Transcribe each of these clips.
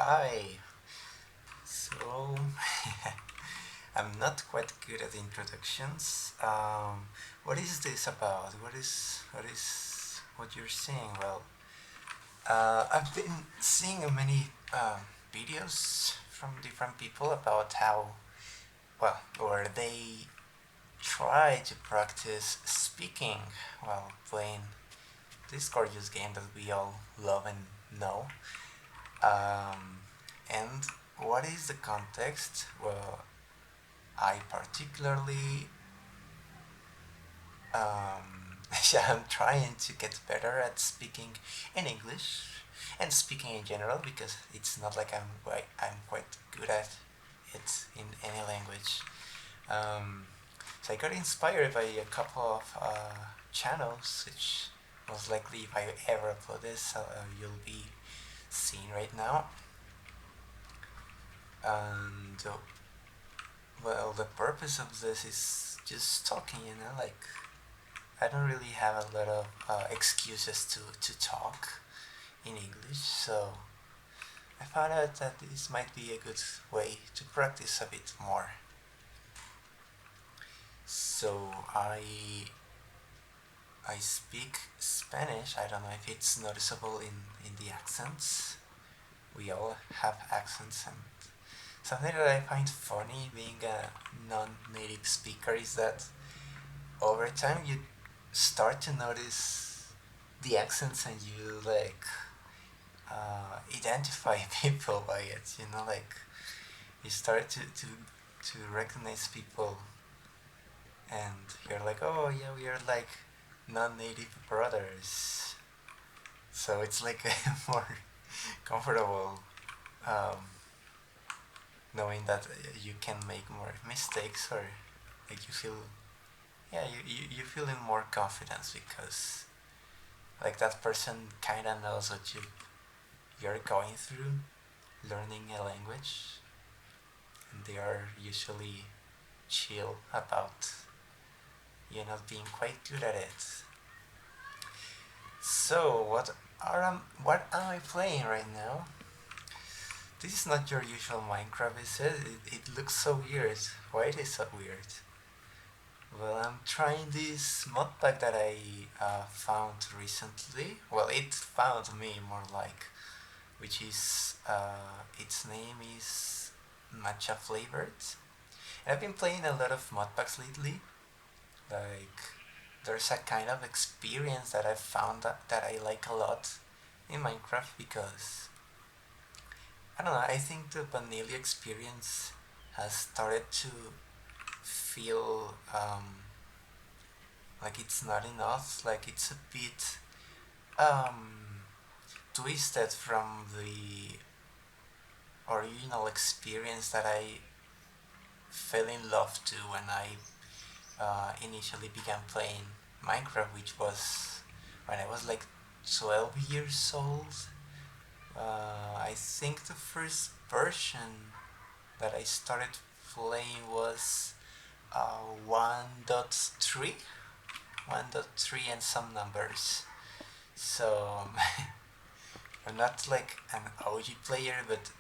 Hi. So, I'm not quite good at introductions. What is this about? What you're saying? Well, I've been seeing many videos from different people about how, well, or they try to practice speaking while playing this gorgeous game that we all love and know. Um, and what is the context? Well, I particularly, yeah, I'm trying to get better at speaking in English and speaking in general because it's not like I'm quite good at it in any language. Um, so I got inspired by a couple of channels, which most likely if I ever upload this, you'll be seeing right now. And well, the purpose of this is just talking, like I don't really have a lot of excuses to talk in English, so I found out that this might be a good way to practice a bit more. So I speak Spanish. I don't know if it's noticeable in the accents. We all have accents, and something that I find funny being a non-native speaker is that over time you start to notice the accents and you like identify people by it. Like you start to recognize people, and you're like, oh yeah, we are like non-native brothers. So it's like more comfortable um, knowing that you can make more mistakes, or like you feel, yeah, you feel in more confidence because like that person kind of knows what you're going through learning a language, and they are usually chill about you not being quite good at it. So what am I playing right now? This is not your usual Minecraft, is it? It looks so weird. Why it is so weird? Well, I'm trying this mod pack that I found recently. Well, it found me more like, which is its name is Matcha Flavored. And I've been playing a lot of mod packs lately. Like, there's a kind of experience that I've found that I like a lot in Minecraft because I don't know. I think the vanilla experience has started to feel like it's not enough. Like it's a bit twisted from the original experience that I fell in love to when I initially began playing Minecraft, which was when I was like 12 years old. I think the first version that I started playing was 1.3, 1.3 and some numbers. So I'm not like an OG player, but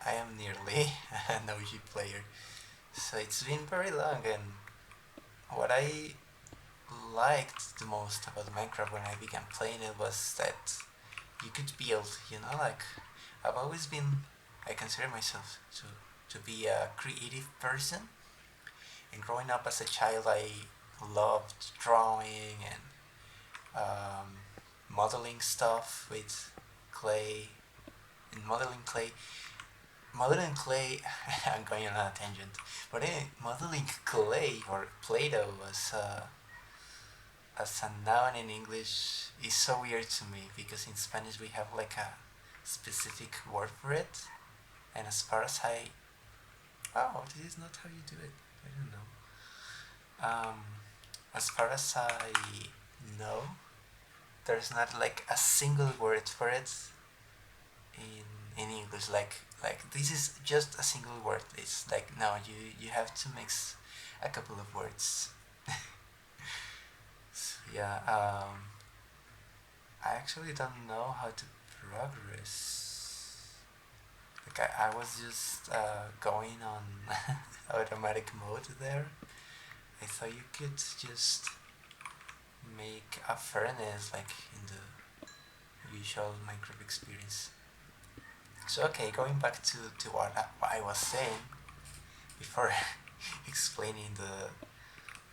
I am nearly an OG player. So it's been very long, and what I liked the most about Minecraft when I began playing it was that you could build, like I've always been, I consider myself to be a creative person, and growing up as a child I loved drawing and um, modeling stuff with clay and modeling clay. I'm going on a tangent, but modeling clay or play-doh was as a noun in English is so weird to me because in Spanish we have like a specific word for it, and as far as this is not how you do it. I don't know. As far as I know, there's not like a single word for it in English. Like this is just a single word. It's like no, you have to mix a couple of words. So, yeah. I actually don't know how to progress. Like I was just going on automatic mode there. I thought you could just make a furnace like in the usual Minecraft experience. So okay, going back to what I was saying before explaining the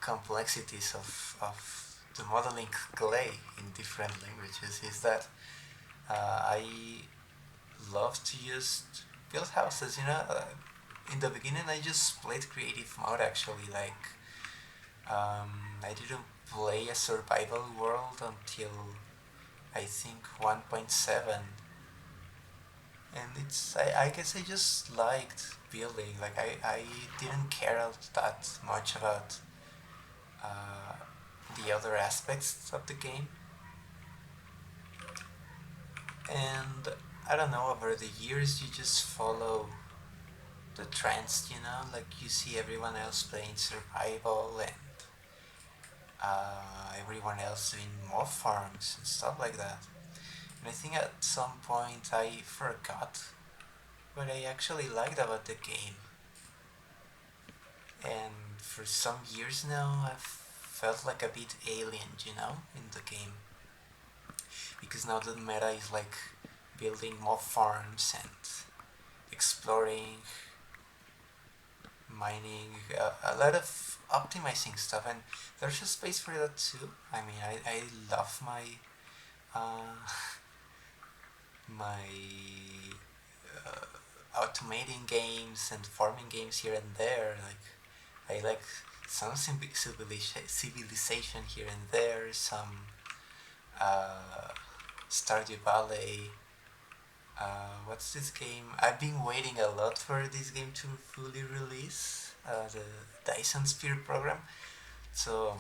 complexities of the modeling clay in different languages is that I love to just build houses, you know. In the beginning, I just played creative mode actually. Like, I didn't play a survival world until I think 1.7, and I guess I just liked building. Like, I didn't care that much about uh, the other aspects of the game, and I don't know. Over the years, you just follow the trends, you know, like you see everyone else playing survival and everyone else doing mob farms and stuff like that. And I think at some point I forgot what I actually liked about the game. And for some years now, I've felt like a bit alien, you know, in the game. Because now the meta is like building mob farms and exploring, mining, a lot of optimizing stuff, and there's a space for that too. I mean, I love uh, my automating games and farming games here and there. Like I like some civilization here and there, some uh, Stardew Valley. What's this game? I've been waiting a lot for this game to fully release, the Dyson Sphere program. So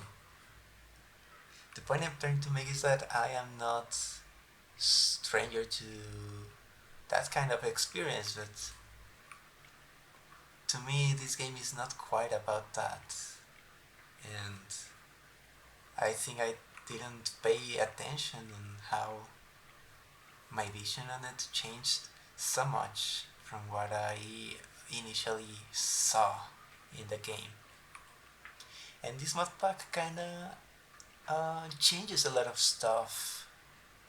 the point I'm trying to make is that I am not stranger to that kind of experience, but to me this game is not quite about that, and I think I didn't pay attention on how my vision on it changed so much from what I initially saw in the game. And this mod pack kinda changes a lot of stuff.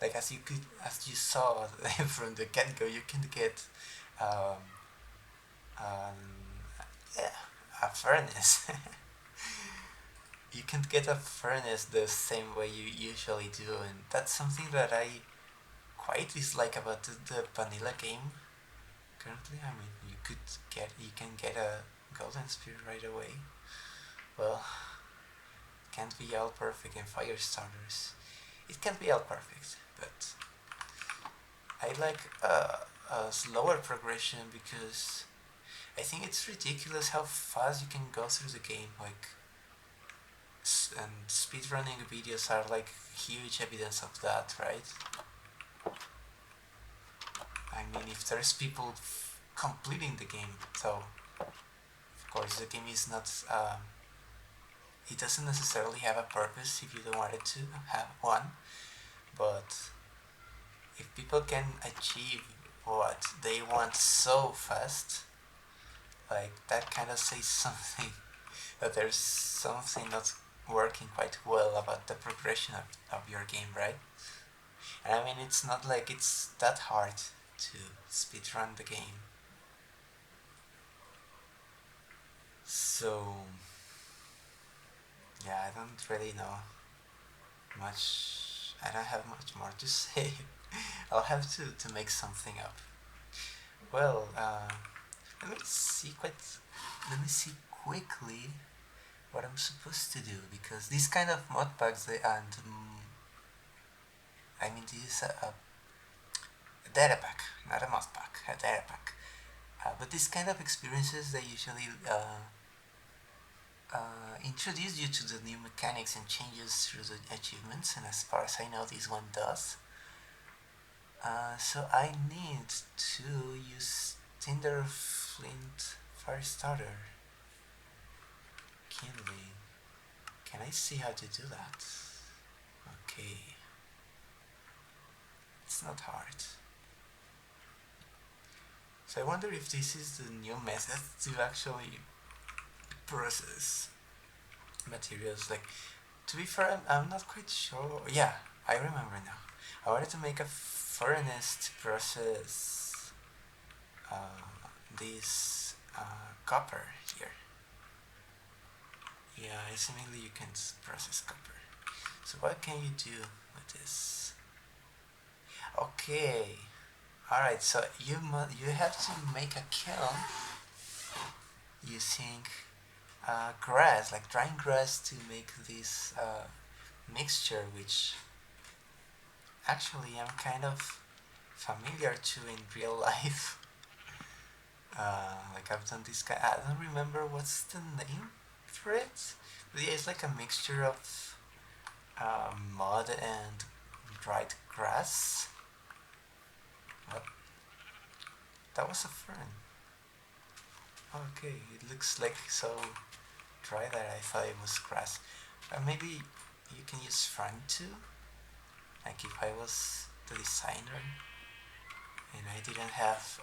Like as you saw from the get go, you can get um, um, yeah, a furnace. You can't get a furnace the same way you usually do, and that's something that I quite dislike about the vanilla game currently. I mean, you can get a golden spear right away. Well, can't be all perfect in fire starters. It can't be all perfect, but I like a slower progression because I think it's ridiculous how fast you can go through the game. Like, and speedrunning videos are like huge evidence of that, right? I mean, if there's people completing the game, so of course the game is not. It doesn't necessarily have a purpose if you don't want it to have one, but if people can achieve what they want so fast, like that kind of says something that there's something not working quite well about the progression of your game, right? And I mean, it's not like it's that hard to speedrun the game. So, yeah, I don't really know much. I don't have much more to say. I'll have to make something up. Well, let me see Let me see quickly what I'm supposed to do, because these kind of mod packs and I mean this is a data pack, not a mod pack, a data pack. But these kind of experiences they usually introduce you to the new mechanics and changes through the achievements, and as far as I know, this one does. So I need to use tinder, flint, fire starter, kindling. Can I see how to do that? Okay, it's not hard. So I wonder if this is the new method to actually process materials. Like, to be fair, I'm not quite sure. Yeah, I remember now. I wanted to make a furnace to process this copper here. Yeah, seemingly you can process copper. So what can you do with this? Okay. Alright, so you have to make a kiln using grass, like drying grass, to make this mixture, which actually I'm kind of familiar to in real life. Like I've done this kind. I don't remember what's the name for it, but yeah, it's like a mixture of mud and dried grass. What? That was a fern. Okay, it looks like so dry that I thought it was grass. Maybe you can use fern too. Like if I was the designer and I didn't have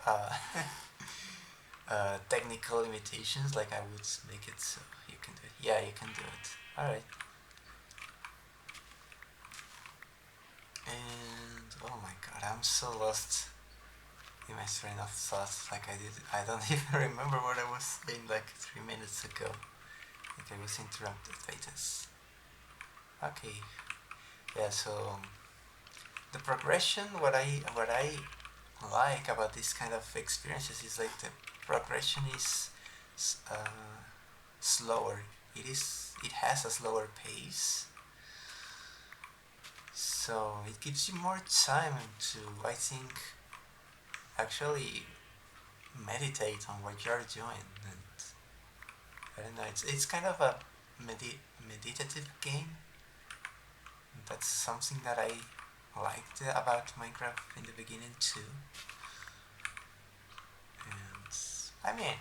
technical limitations, like I would make it so you can do it. Yeah, you can do it. Alright. And oh my god, I'm so lost in my train of thought. Like I don't even remember what I was saying like 3 minutes ago. Like I was interrupted by this. Okay. Yeah, so the progression, what I like about this kind of experiences is like the progression is uh, slower. It has a slower pace, so it gives you more time to, I think, actually meditate on what you're doing. And I don't know, it's kind of a meditative game. That's something that I liked about Minecraft in the beginning too. And I mean,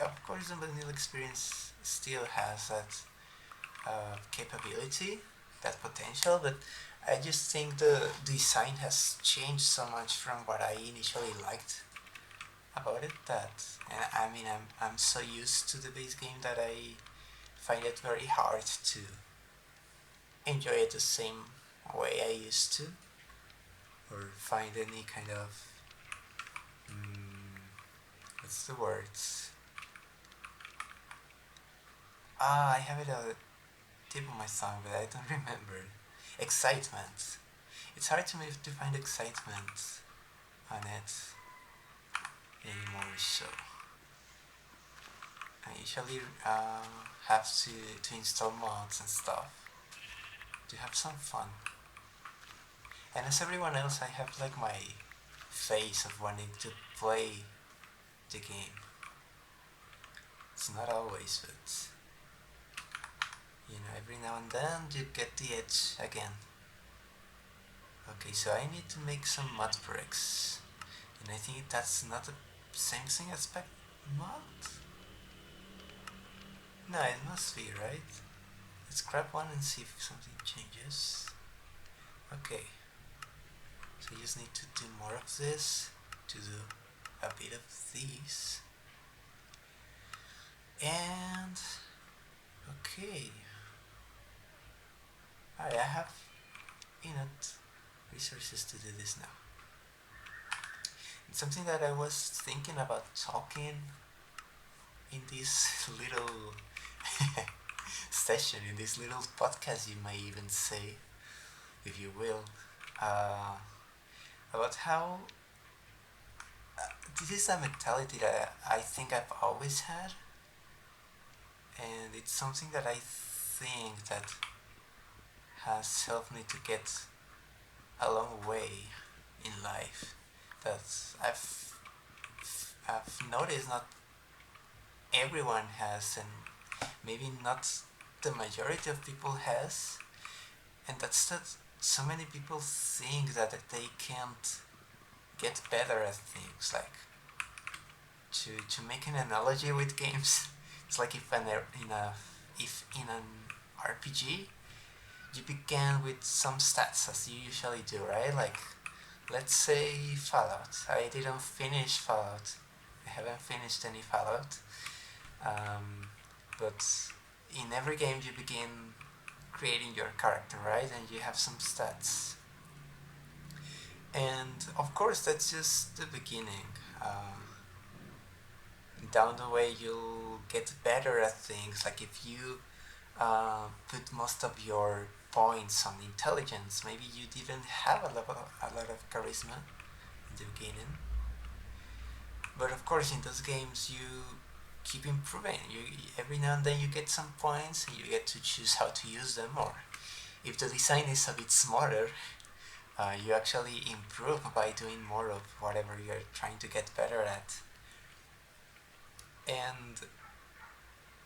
of course, the vanilla experience still has that capability, that potential, but I just think the design has changed so much from what I initially liked about it that, and I mean, I'm so used to the base game that I find it very hard to enjoy it the same way I used to, or find any kind of what's the words? I have it at the tip of my tongue, but I don't remember. Excitement. It's hard to me to find excitement on it anymore. So I usually have to install mods and stuff to have some fun. And as everyone else, I have like my phase of wanting to play the game. It's not always, but you know, every now and then you get the edge again. Okay, so I need to make some mud bricks, and I think that's not the same thing as mud. No, it must be, right? Let's grab one and see if something changes. Okay, so you just need to do more of this to do a bit of these. And okay, I have enough resources to do this now. It's something that I was thinking about talking in this little session, in this little podcast, you may even say, if you will, about how this is a mentality that I think I've always had, and it's something that I think that has helped me to get a long way in life. That I've noticed not everyone has, and maybe not the majority of people has, and that's that so many people think that they can't get better at things. Like, to make an analogy with games, it's like if in an RPG you began with some stats, as you usually do, right? Like, let's say Fallout. I didn't finish Fallout, I haven't finished any Fallout. Um, but in every game you begin creating your character, right? And you have some stats. And of course, that's just the beginning. Down the way, you'll get better at things. Like if you put most of your points on intelligence, maybe you didn't have a lot of charisma in the beginning. But of course, in those games, you keep improving. You every now and then you get some points, and you get to choose how to use them. Or if the design is a bit smarter, you actually improve by doing more of whatever you're trying to get better at. And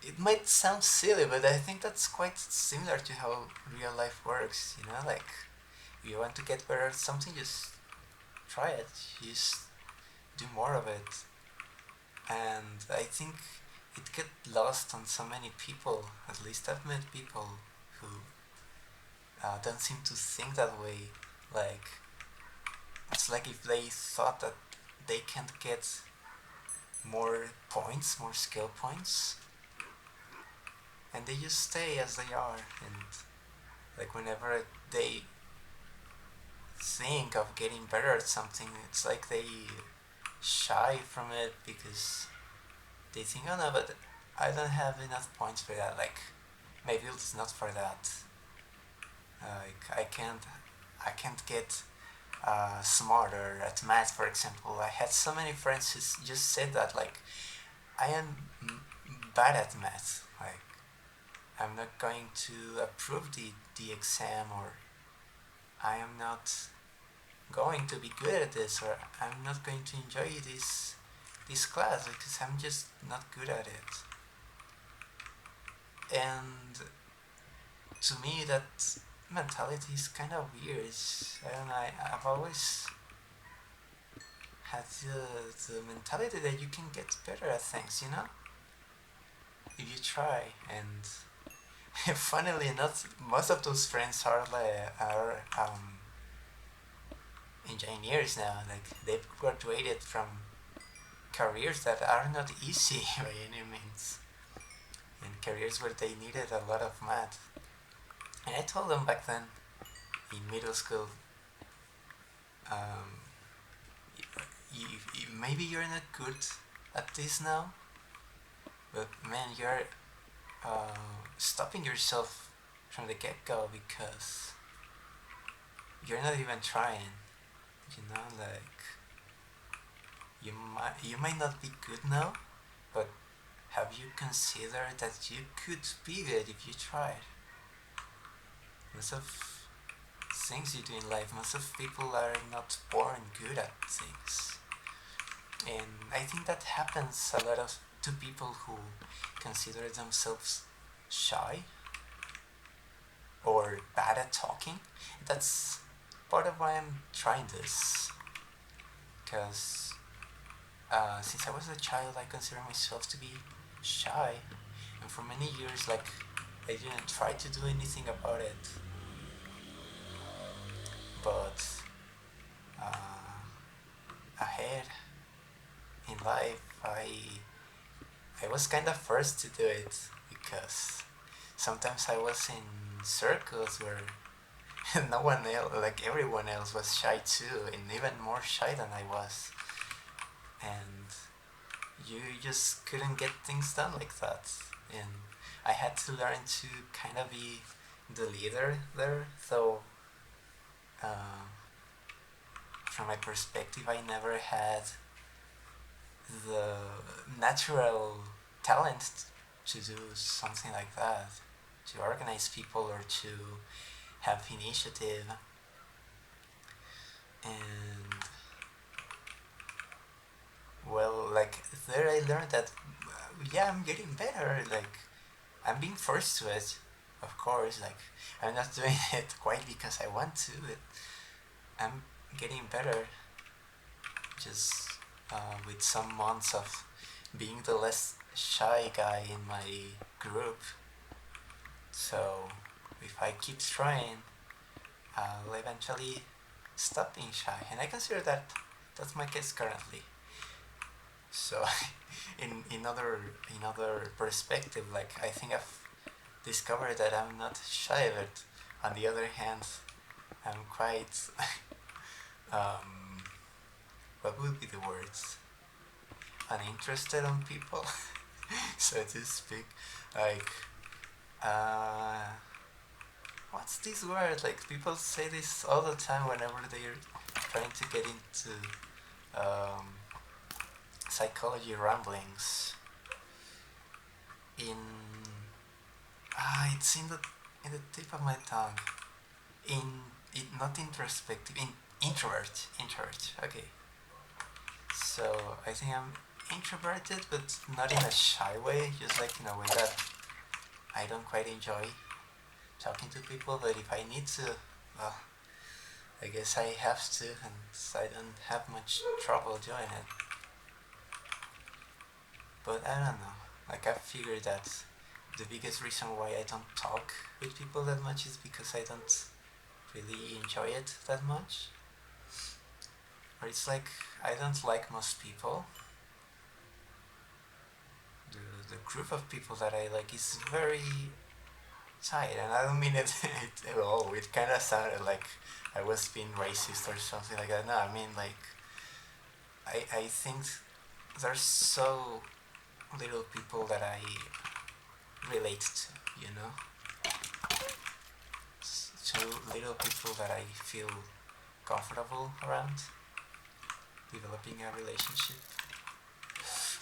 it might sound silly, but I think that's quite similar to how real life works. You know, like if you want to get better at something, just try it. Just do more of it. And I think it get lost on so many people. At least I've met people who don't seem to think that way. Like it's like if they thought that they can't get more points, more skill points, and they just stay as they are. And like whenever they think of getting better at something, it's like they shy from it because they think, oh no, but I don't have enough points for that. Like maybe it's not for that. Like I can't get smarter at math, for example. I had so many friends who just said that, like, I am bad at math. Like, I'm not going to approve the exam, or I am not going to be good at this, or I'm not going to enjoy this class because I'm just not good at it. And to me, that mentality is kind of weird. I don't know. I've always had the mentality that you can get better at things, you know, if you try. And funnily enough, most of those friends are engineers now. Like they've graduated from careers that are not easy by any means, and careers where they needed a lot of math. And I told them back then in middle school, um, maybe you're not good at this now, but man, you're stopping yourself from the get go because you're not even trying. You know, like you might not be good now, but have you considered that you could be good if you tried? Most of things you do in life, most of people are not born good at things. And I think that happens a lot of to people who consider themselves shy or bad at talking. That's part of why I'm trying this. Because since I was a child, I consider myself to be shy. And for many years, like, I didn't try to do anything about it. But uh, ahead in life, I was kind of forced to do it because sometimes I was in circles where no one else, like everyone else, was shy too, and even more shy than I was. And you just couldn't get things done like that. And I had to learn to kind of be the leader there. So, uh, from my perspective, I never had the natural talent to do something like that, to organize people or to have initiative. And well, like there I learned that yeah, I'm getting better. Like I'm being forced to it, of course. Like I'm not doing it quite because I want to. I'm getting better, just with some months of being the less shy guy in my group. So if I keep trying, I'll eventually stop being shy, and I consider that that's my case currently. So in other perspective, like I think I've discovered that I'm not shy, but on the other hand, I'm quite um, what would be the words? Uninterested on people, so to speak. Like, uh, what's this word? Like people say this all the time whenever they're trying to get into um, psychology ramblings. In it's in the tip of my tongue. In it, not introspective. In introvert. Okay. So I think I'm introverted, but not in a shy way. Just like in a way that I don't quite enjoy talking to people. But if I need to, well, I guess I have to, and I don't have much trouble doing it. But I don't know. Like I figured that the biggest reason why I don't talk with people that much is because I don't really enjoy it that much. Or it's like I don't like most people. The group of people that I like is very tight, and I don't mean it, at all. It kind of sounded like I was being racist or something like that. No, I mean like I think there's so little people that I relate to, you know? So little people that I feel comfortable around developing a relationship.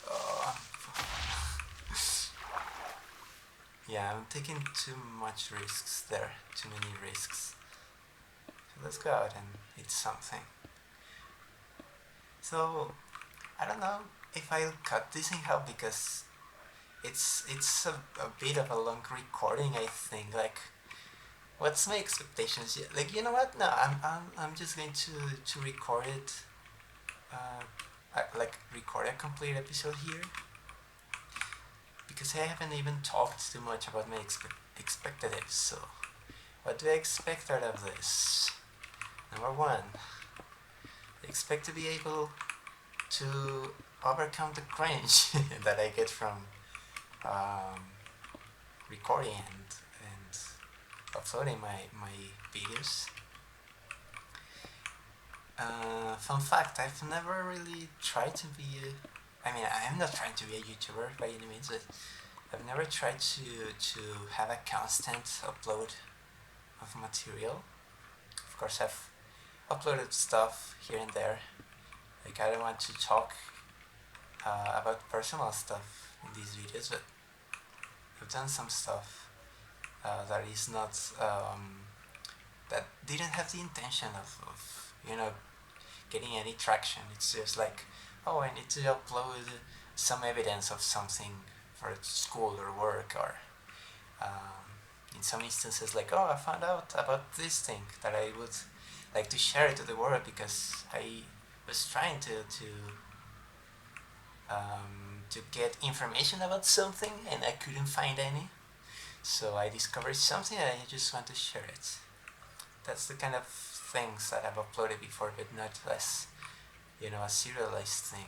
Uh, yeah, I'm taking too much risks there, too many risks. So let's go out and eat something. So I don't know if I'll cut this in half because it's a bit of a long recording. I think like what's my expectations? Like you know what? No, I'm just going to record it. Like record a complete episode here because I haven't even talked too much about my expectatives. So what do I expect out of this? Number one, I expect to be able to overcome the cringe that I get from um, recording and uploading my videos. Fun fact, I've never really tried to be I mean, I'm not trying to be a YouTuber by any means, but I've never tried to have a constant upload of material. Of course, I've uploaded stuff here and there. Like, I don't want to talk about personal stuff in these videos, but I've done some stuff that is not that didn't have the intention of getting any traction. It's just like, oh, I need to upload some evidence of something for school or work, or in some instances like, oh, I found out about this thing that I would like to share it to the world because I was trying to get information about something and I couldn't find any. So I discovered something and I just want to share it. That's the kind of things that I've uploaded before, but not as a serialized thing.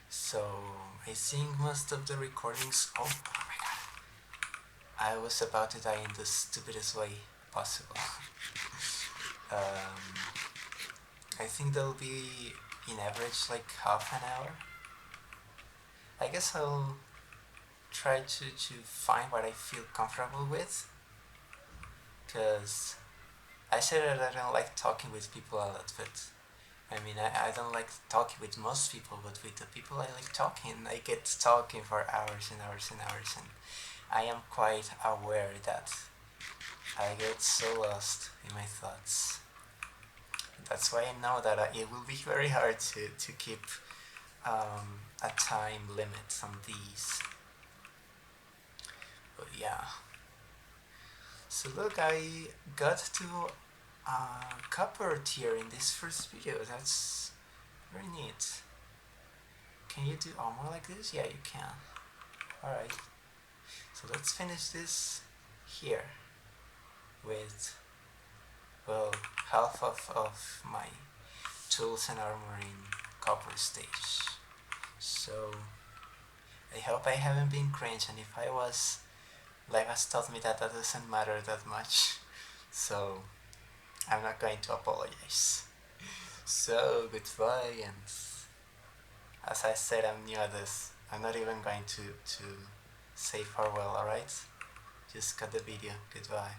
So I think most of the recordings. Oh my god! I was about to die in the stupidest way possible. I think they'll be in average like half an hour. I guess I'll try to find what I feel comfortable with, because I said that I don't like talking with people a lot, but I mean, I don't like talking with most people, but with the people I like talking, I get talking for hours and hours and hours, and I am quite aware that I get so lost in my thoughts. That's why I know that it will be very hard to keep a time limit on these. But yeah. So look, I got to copper tier in this first video. That's very neat. Can you do armor like this? Yeah, you can. Alright. So let's finish this here with, well, half of my tools and armor in copper stage. So I hope I haven't been cringe, and if I was, life has taught me that that doesn't matter that much. So I'm not going to apologize. So goodbye, and as I said, I'm new at this. I'm not even going to say farewell, alright? Just cut the video. Goodbye.